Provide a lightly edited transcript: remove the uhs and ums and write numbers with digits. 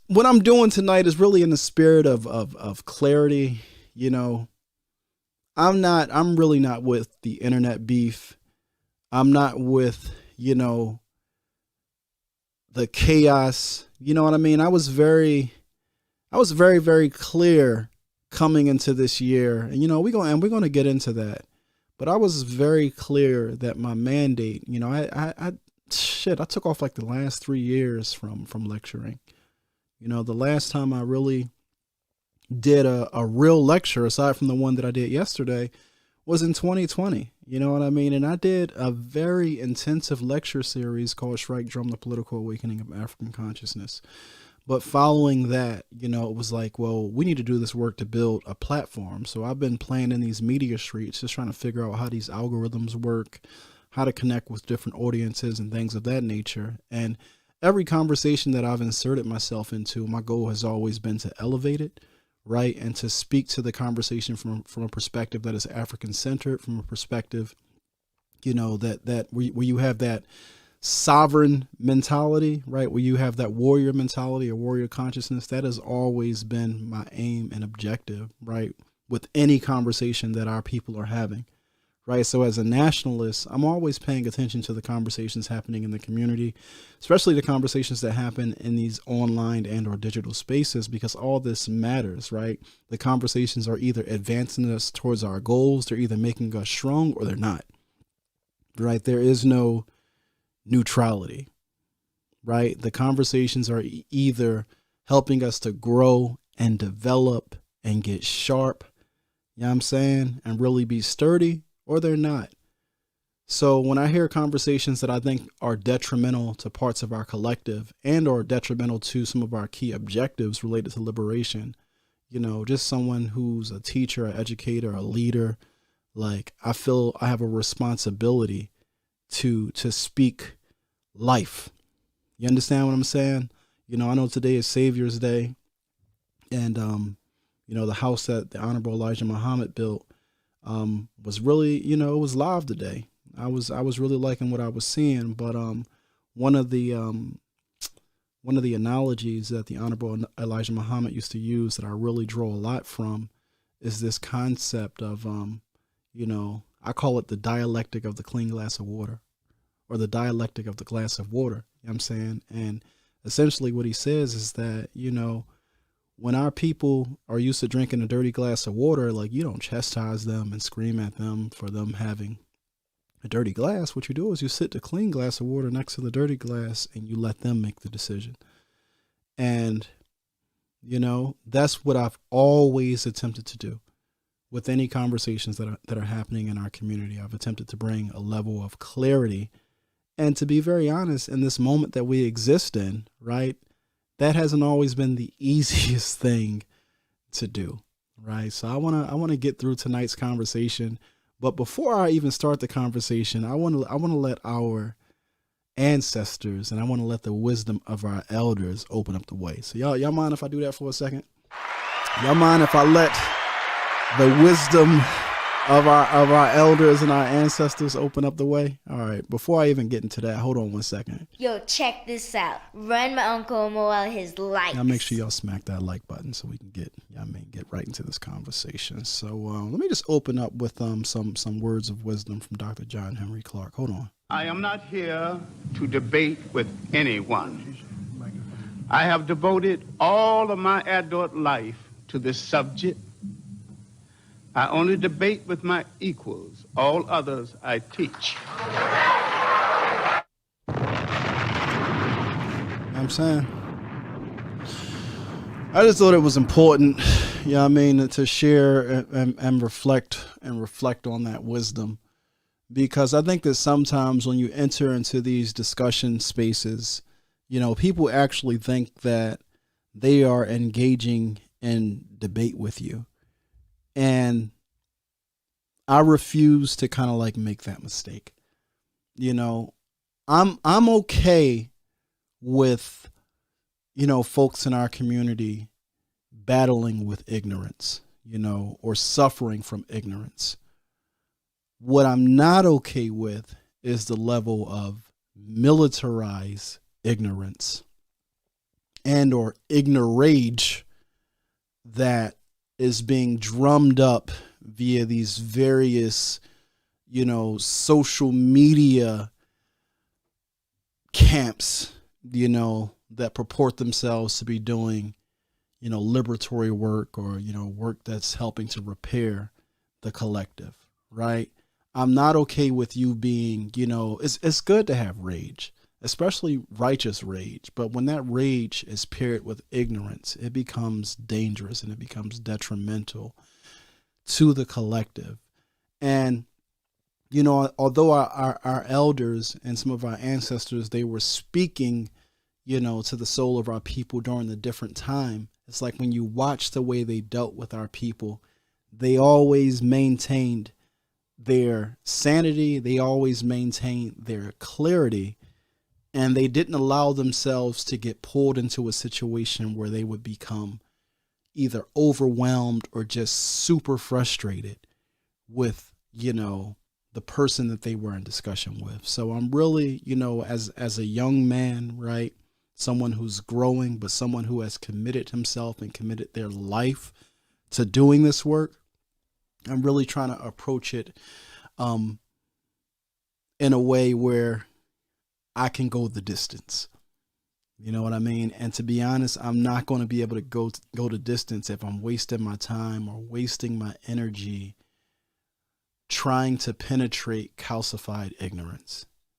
What I'm doing tonight is really in the spirit of clarity. You know, I'm really not with the internet beef. I'm not with, the chaos. You know what I mean? I was very, very clear coming into this year. And, we're going to get into that. But I was very clear that my mandate, I took off like the last 3 years from lecturing. The last time I really did a real lecture, aside from the one that I did yesterday, was in 2020. You know what I mean? And I did a very intensive lecture series called Strike Drum, The Political Awakening of African Consciousness. But following that, it was like, well, we need to do this work to build a platform. So I've been playing in these media streets, just trying to figure out how these algorithms work, how to connect with different audiences and things of that nature. And every conversation that I've inserted myself into, my goal has always been to elevate it, right? And to speak to the conversation from a perspective that is African centered, from a perspective, that where you have that sovereign mentality, right? Where you have that warrior mentality or warrior consciousness. That has always been my aim and objective, right? With any conversation that our people are having. Right. So as a nationalist, I'm always paying attention to the conversations happening in the community, especially the conversations that happen in these online and or digital spaces, because all this matters. Right. The conversations are either advancing us towards our goals. They're either making us strong or they're not. Right. There is no neutrality. Right. The conversations are either helping us to grow and develop and get sharp. You know what I'm saying? And really be sturdy, or they're not. So when I hear conversations that I think are detrimental to parts of our collective and or detrimental to some of our key objectives related to liberation, just someone who's a teacher, an educator, a leader, like I feel I have a responsibility to speak life. You understand what I'm saying? I know today is Savior's Day, and the house that the Honorable Elijah Muhammad built was really, it was live today. I was really liking what I was seeing, but one of the analogies that the Honorable Elijah Muhammad used to use that I really draw a lot from is this concept of I call it the dialectic of the clean glass of water, or the dialectic of the glass of water. You know what I'm saying? And essentially what he says is that, when our people are used to drinking a dirty glass of water, like you don't chastise them and scream at them for them having a dirty glass. What you do is you sit the clean glass of water next to the dirty glass and you let them make the decision. And, that's what I've always attempted to do with any conversations that are happening in our community. I've attempted to bring a level of clarity. And to be very honest, in this moment that we exist in, right? That hasn't always been the easiest thing to do, right? So I want to get through tonight's conversation, but before I even start the conversation, I want to let our ancestors and I want to let the wisdom of our elders open up the way. So y'all mind if I do that for a second? Y'all mind if I let the wisdom of our elders and our ancestors open up the way? All right, before I even get into that, hold on one second. Yo, check this out. Run my Uncle Omowale his likes. Now make sure y'all smack that like button so we can get right into this conversation. So let me just open up with some words of wisdom from Dr. John Henrik Clarke. Hold on. I am not here to debate with anyone. I have devoted all of my adult life to this subject. I only debate with my equals. All others I teach. You know what I'm saying? I just thought it was important, to share and reflect on that wisdom. Because I think that sometimes when you enter into these discussion spaces, people actually think that they are engaging in debate with you. And I refuse to kind of like make that mistake. I'm okay with, folks in our community battling with ignorance, or suffering from ignorance. What I'm not okay with is the level of militarized ignorance and or ignorage that is being drummed up via these various, social media camps, that purport themselves to be doing, liberatory work or, work that's helping to repair the collective, right? I'm not okay with you being, it's good to have rage, especially righteous rage. But when that rage is paired with ignorance, it becomes dangerous and it becomes detrimental to the collective. And, although our elders and some of our ancestors, they were speaking, to the soul of our people during the different time, it's like when you watch the way they dealt with our people, they always maintained their sanity. They always maintained their clarity, and they didn't allow themselves to get pulled into a situation where they would become either overwhelmed or just super frustrated with, the person that they were in discussion with. So I'm really, as a young man, right? Someone who's growing, but someone who has committed himself and committed their life to doing this work. I'm really trying to approach it in a way where I can go the distance. You know what I mean? And to be honest, I'm not going to be able to go the distance if I'm wasting my time or wasting my energy trying to penetrate calcified ignorance.